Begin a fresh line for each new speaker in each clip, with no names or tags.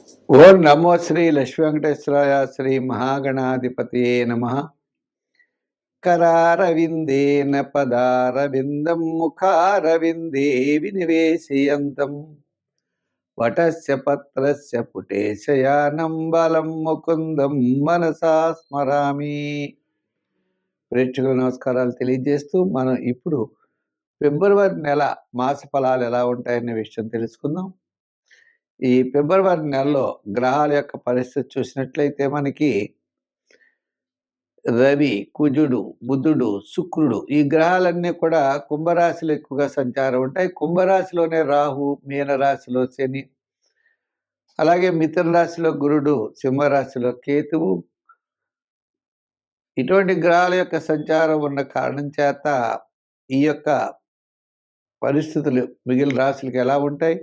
ఓం నమో శ్రీ లక్ష్మీ వెంకటేశ్వరాయ శ్రీ మహాగణాధిపతియే నమ. కరారవిందేన పదారవిందం ముఖారవిందే వినివేశయంతం వటస్య పత్రస్య పుటేశయానం బలం ముకుందం మనసా స్మరామి. ప్రేక్షకుల నమస్కారాలు తెలియజేస్తూ మనం ఇప్పుడు ఫిబ్రవరి నెల మాస ఫలాలు ఎలా ఉంటాయనే విషయం తెలుసుకుందాం. ఈ ఫిబ్రవరి నెలలో గ్రహాల యొక్క పరిస్థితి చూసినట్లయితే మనకి రవి, కుజుడు, బుధుడు, శుక్రుడు ఈ గ్రహాలన్నీ కూడా కుంభరాశిలో ఎక్కువగా సంచారం ఉంటాయి. కుంభరాశిలోనే రాహు, మీనరాశిలో శని, అలాగే మిథున రాశిలో గురుడు, సింహరాశిలో కేతువు, ఇటువంటి గ్రహాల యొక్క సంచారం ఉన్న కారణం చేత ఈ యొక్క పరిస్థితులు మిగిలిన రాశులకు ఎలా ఉంటాయి,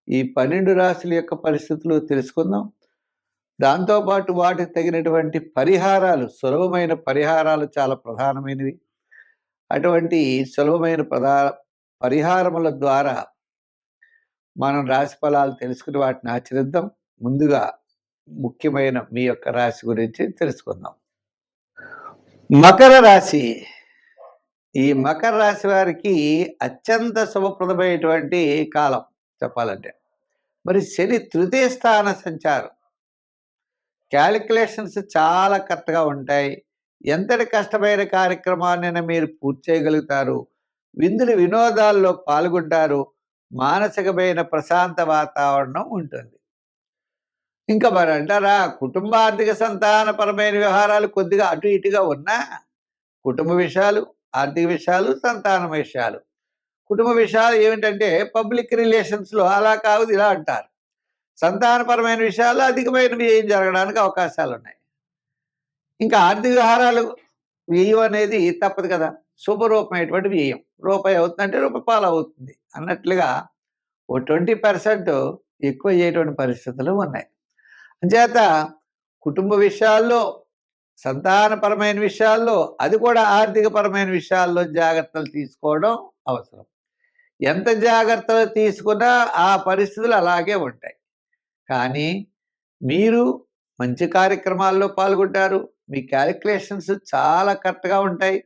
ఈ 12 రాశుల యొక్క పరిస్థితులు తెలుసుకుందాం. దాంతోపాటు వాటికి తగినటువంటి పరిహారాలు, సులభమైన పరిహారాలు చాలా ప్రధానమైనవి. అటువంటి సులభమైన పరిహారముల ద్వారా మనం రాశి ఫలాలు తెలుసుకుని వాటిని ఆచరిద్దాం. ముందుగా ముఖ్యమైన మీ యొక్క రాశి గురించి తెలుసుకుందాం. మకర రాశి. ఈ మకర రాశి వారికి అత్యంత శుభప్రదమైనటువంటి కాలం చెప్పాలంటే. మరి శని తృతీయ స్థాన సంచారం, క్యాలిక్యులేషన్స్ చాలా కరెక్ట్గా ఉంటాయి. ఎంతటి కష్టమైన కార్యక్రమాన్ని మీరు పూర్తి చేయగలుగుతారు. విందులు వినోదాల్లో పాల్గొంటారు. మానసికమైన ప్రశాంత వాతావరణం ఉంటుంది. ఇంకా మరి అంటారా, కుటుంబ ఆర్థిక సంతానపరమైన వ్యవహారాలు కొద్దిగా అటు ఇటుగా ఉన్నా, కుటుంబ విషయాలు, ఆర్థిక విషయాలు, సంతానం విషయాలు. కుటుంబ విషయాలు ఏమిటంటే పబ్లిక్ రిలేషన్స్లో అలా కాదు ఇలా అంటారు. సంతానపరమైన విషయాల్లో అధికమైన వ్యయం జరగడానికి అవకాశాలు ఉన్నాయి. ఇంకా ఆర్థిక వ్యవహారాలు వ్యయం అనేది తప్పదు కదా. శుభరూపమైనటువంటి వ్యయం. రూపాయి అవుతుందంటే రూపాయి పాలు అవుతుంది అన్నట్లుగా ఓ 20% ఎక్కువ అయ్యేటువంటి పరిస్థితులు ఉన్నాయి. అంచేత కుటుంబ విషయాల్లో, సంతానపరమైన విషయాల్లో, అది కూడా ఆర్థికపరమైన విషయాల్లో జాగ్రత్తలు తీసుకోవడం అవసరం. ఎంత జాగ్రత్తలు తీసుకున్నా ఆ పరిస్థితులు అలాగే ఉంటాయి. కానీ మీరు మంచి కార్యక్రమాల్లో పాల్గొంటారు. మీ క్యాలిక్యులేషన్స్ చాలా కరెక్ట్గా ఉంటాయి.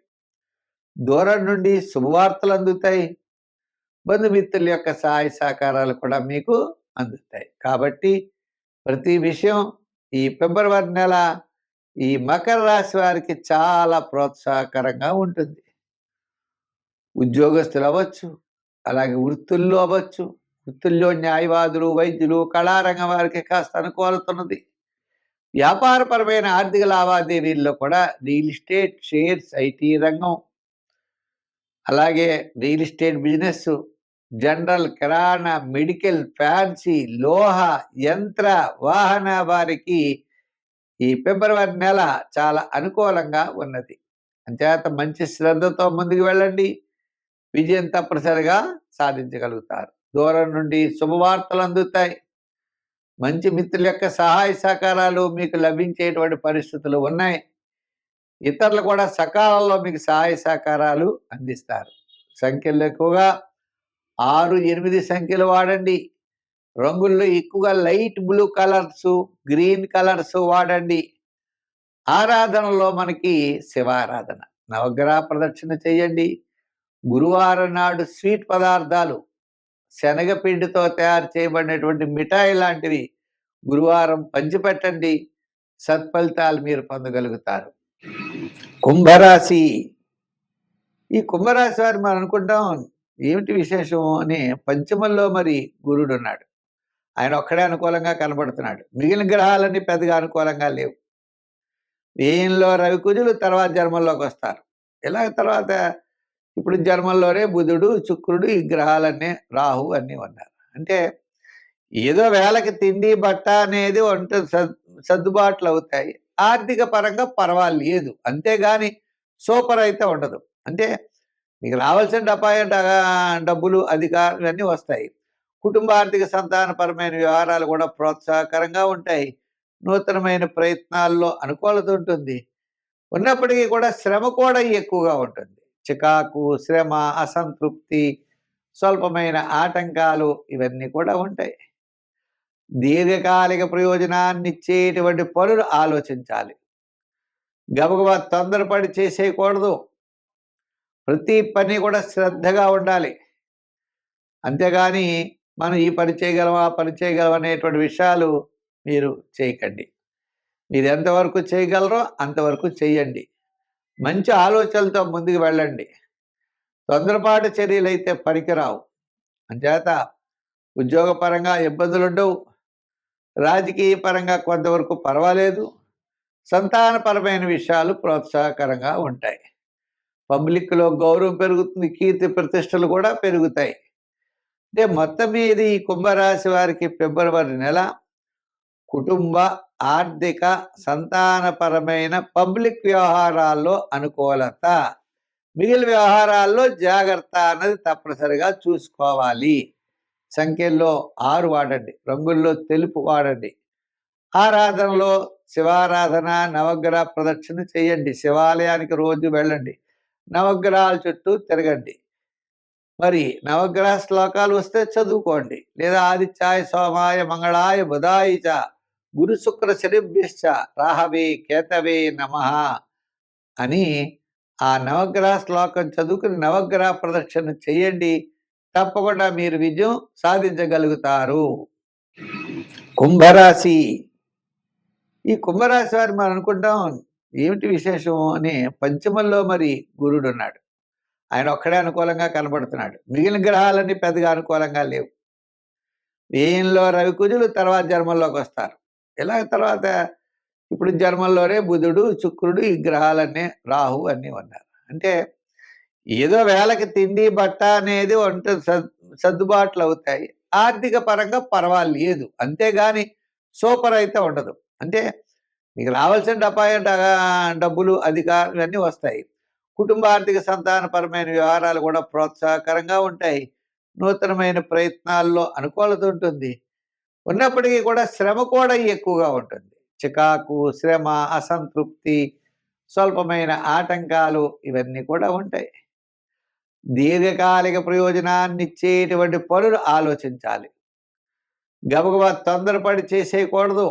దూరం నుండి శుభవార్తలు అందుతాయి. బంధుమిత్రుల యొక్క సహాయ సహకారాలు కూడా మీకు అందుతాయి. కాబట్టి ప్రతి విషయం ఈ ఫిబ్రవరి నెల ఈ మకర రాశి వారికి చాలా ప్రోత్సాహకరంగా ఉంటుంది. ఉద్యోగస్తులు అవ్వచ్చు, అలాగే వృత్తుల్లో అవ్వచ్చు. వృత్తుల్లో న్యాయవాదులు, వైద్యులు, కళారంగం వారికి కాస్త అనుకూలత ఉన్నది. వ్యాపారపరమైన ఆర్థిక లావాదేవీల్లో కూడా రియల్ ఎస్టేట్, షేర్స్, ఐటీ రంగం, అలాగే రియల్ ఎస్టేట్ బిజినెస్, జనరల్, కిరాణా, మెడికల్, ఫ్యాన్సీ, లోహ, యంత్ర, వాహన వారికి ఈ ఫిబ్రవరి నెల చాలా అనుకూలంగా ఉన్నది. అంచేత మంచి శ్రద్ధతో ముందుకు వెళ్ళండి. విజయం తప్పనిసరిగా సాధించగలుగుతారు. దూరం నుండి శుభవార్తలు అందుతాయి. మంచి మిత్రుల యొక్క సహాయ సహకారాలు మీకు లభించేటువంటి పరిస్థితులు ఉన్నాయి. ఇతరులు కూడా సకాలంలో మీకు సహాయ సహకారాలు అందిస్తారు. సంఖ్యలు ఎక్కువగా 6, 8 సంఖ్యలు వాడండి. రంగుల్లో ఎక్కువగా light blue colours, green colours వాడండి. ఆరాధనలో మనకి శివారాధన, నవగ్రహ ప్రదక్షిణ చేయండి. గురువారం నాడు స్వీట్ పదార్థాలు, శనగపిండితో తయారు చేయబడినటువంటి మిఠాయి లాంటివి గురువారం పంచిపెట్టండి. సత్ఫలితాలు మీరు పొందగలుగుతారు. కుంభరాశి. ఈ కుంభరాశి వారు మనం అనుకుంటాం ఏమిటి విశేషం అని, పంచమంలో మరి గురుడు ఉన్నాడు. ఆయన ఒక్కడే అనుకూలంగా కనబడుతున్నాడు. మిగిలిన గ్రహాలన్నీ పెద్దగా అనుకూలంగా లేవు. వ్యయంలో రవి, కుజులు తర్వాత జన్మల్లోకి వస్తారు. ఇలా తర్వాత ఇప్పుడు జన్మల్లోనే బుధుడు, శుక్రుడు, ఈ గ్రహాలన్నీ, రాహు అన్నీ ఉన్నారు. అంటే ఏదో వేళకి తిండి బట్ట అనేది సర్దుబాట్లు అవుతాయి. ఆర్థిక పరంగా పర్వాలేదు, అంతేగాని సూపర్ అయితే ఉండదు. అంటే మీకు రావాల్సిన డబ్బులు, అధికారం ఇవన్నీ వస్తాయి. కుటుంబ ఆర్థిక సంతానపరమైన వ్యవహారాలు కూడా ప్రోత్సాహకరంగా ఉంటాయి. నూతనమైన ప్రయత్నాల్లో అనుకూలత ఉంటుంది. ఉన్నప్పటికీ కూడా శ్రమ కూడా ఎక్కువగా ఉంటుంది. చికాకు, శ్రమ, అసంతృప్తి, స్వల్పమైన ఆటంకాలు ఇవన్నీ కూడా ఉంటాయి. దీర్ఘకాలిక ప్రయోజనాన్నిచ్చేటువంటి పనులు ఆలోచించాలి. గబగబా తొందరపడి చేసేయకూడదు. ప్రతి పని కూడా శ్రద్ధగా ఉండాలి. అంతేగాని మనం ఈ పని చేయగలం, ఆ పని చేయగలం అనేటువంటి విషయాలు మీరు చేయకండి. మీరు ఎంతవరకు చేయగలరో అంతవరకు చేయండి. మంచి ఆలోచనలతో ముందుకు వెళ్ళండి. తొందరపాటు చర్యలైతే పనికిరావు. అంచేత ఉద్యోగపరంగా ఇబ్బందులుండవు. రాజకీయ పరంగా కొంతవరకు పర్వాలేదు. సంతానపరమైన విషయాలు ప్రోత్సాహకరంగా ఉంటాయి. పబ్లిక్‌లో గౌరవం పెరుగుతుంది. కీర్తి ప్రతిష్టలు కూడా పెరుగుతాయి. అంటే మొత్తం మీద ఈ కుంభరాశి వారికి ఫిబ్రవరి నెల కుటుంబ, ఆర్థిక, సంతానపరమైన పబ్లిక్ వ్యవహారాల్లో అనుకూలత. మిగిలిన వ్యవహారాల్లో జాగ్రత్త అన్నది తప్పనిసరిగా చూసుకోవాలి. సంఖ్యల్లో 6 వాడండి. రంగుల్లో తెలుపు వాడండి. ఆరాధనలో శివారాధన, నవగ్రహ ప్రదక్షిణ చేయండి. శివాలయానికి రోజు వెళ్ళండి. నవగ్రహాల చుట్టూ తిరగండి. మరి నవగ్రహ శ్లోకాలు వస్తే చదువుకోండి. లేదా ఆదిత్యాయ సోమాయ మంగళాయ బుధాయ చ గురు శుక్ర శనిభ్యశ్చ రాహవే కేతవే నమః అని ఆ నవగ్రహ శ్లోకం చదువుకుని నవగ్రహ ప్రదక్షిణ చేయండి. తప్పకుండా మీరు విజయం సాధించగలుగుతారు. కుంభరాశి. ఈ కుంభరాశి వారు మనం అనుకుంటాం ఏమిటి విశేషం అని, పంచమంలో మరి గురుడు ఉన్నాడు. ఆయన ఒక్కడే అనుకూలంగా కనబడుతున్నాడు. మిగిలిన గ్రహాలన్నీ పెద్దగా అనుకూలంగా లేవు. వ్యయంలో రవి కుజులు తర్వాత జన్మల్లోకి వస్తారు. ఇలా తర్వాత ఇప్పుడు జన్మల్లోనే బుధుడు, శుక్రుడు, ఈ గ్రహాలన్నీ, రాహు అన్నీ ఉన్నారు. అంటే ఏదో వేళకి తిండి బట్ట అనేది సర్దుబాట్లు అవుతాయి. ఆర్థిక పరంగా పర్వాలేదు. అంతేగాని సూపర్ అయితే ఉండదు. అంటే మీకు రావాల్సిన డబ్బులు, అధికారం ఇవన్నీ వస్తాయి. కుటుంబ ఆర్థిక సంతానపరమైన వ్యవహారాలు కూడా ప్రోత్సాహకరంగా ఉంటాయి. నూతనమైన ప్రయత్నాల్లో అనుకూలత ఉంటుంది. ఉన్నప్పటికీ కూడా శ్రమ కూడా ఎక్కువగా ఉంటుంది. చికాకు, శ్రమ, అసంతృప్తి, స్వల్పమైన ఆటంకాలు ఇవన్నీ కూడా ఉంటాయి. దీర్ఘకాలిక ప్రయోజనాన్నిచ్చేటువంటి పనులు ఆలోచించాలి. గబగబా తొందరపడి చేసేయకూడదు.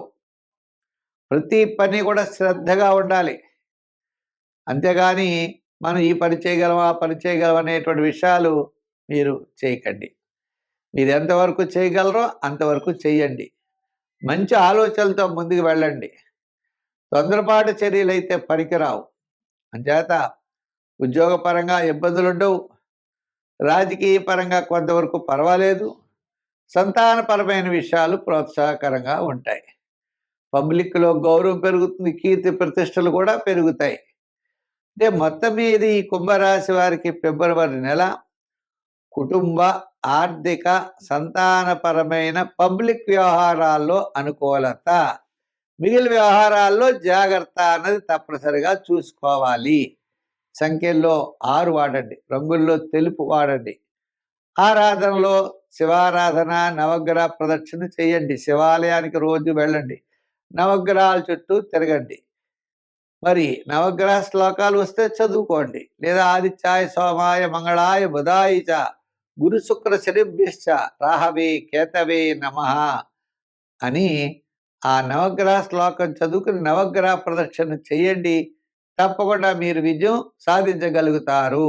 ప్రతి పని కూడా శ్రద్ధగా ఉండాలి. అంతేగాని మనం ఈ పని చేయగలం, ఆ పని చేయగలం అనేటువంటి విషయాలు మీరు చేయకండి. మీరు ఎంతవరకు చేయగలరో అంతవరకు చేయండి. మంచి ఆలోచనలతో ముందుకు వెళ్ళండి. తొందరపాటు చర్యలైతే పనికిరావు. అంచేత ఉద్యోగపరంగా ఇబ్బందులుండవు. రాజకీయ పరంగా కొంతవరకు పర్వాలేదు. సంతానపరమైన విషయాలు ప్రోత్సాహకరంగా ఉంటాయి. పబ్లిక్‌లో గౌరవం పెరుగుతుంది. కీర్తి ప్రతిష్టలు కూడా పెరుగుతాయి. అంటే మొత్తం మీద ఈ కుంభరాశి వారికి ఫిబ్రవరి నెల కుటుంబ, ఆర్థిక, సంతానపరమైన పబ్లిక్ వ్యవహారాల్లో అనుకూలత. మిగిలిన వ్యవహారాల్లో జాగ్రత్త అన్నది తప్పనిసరిగా చూసుకోవాలి. సంఖ్యల్లో 6 వాడండి. రంగుల్లో తెలుపు వాడండి. ఆరాధనలో శివారాధన, నవగ్రహ ప్రదక్షిణ చేయండి. శివాలయానికి రోజు వెళ్ళండి. నవగ్రహాల చుట్టూ తిరగండి. మరి నవగ్రహ శ్లోకాలు వస్తే చదువుకోండి. లేదా ఆదిత్యాయ సోమాయ మంగళాయ బుధాయ చ గురు శుక్ర శనిభ్యశ్చ రాహవే కేతవే నమః అని ఆ నవగ్రహ శ్లోకం చదువుకుని నవగ్రహ ప్రదక్షిణ చేయండి. తప్పకుండా మీరు విజయం సాధించగలుగుతారు.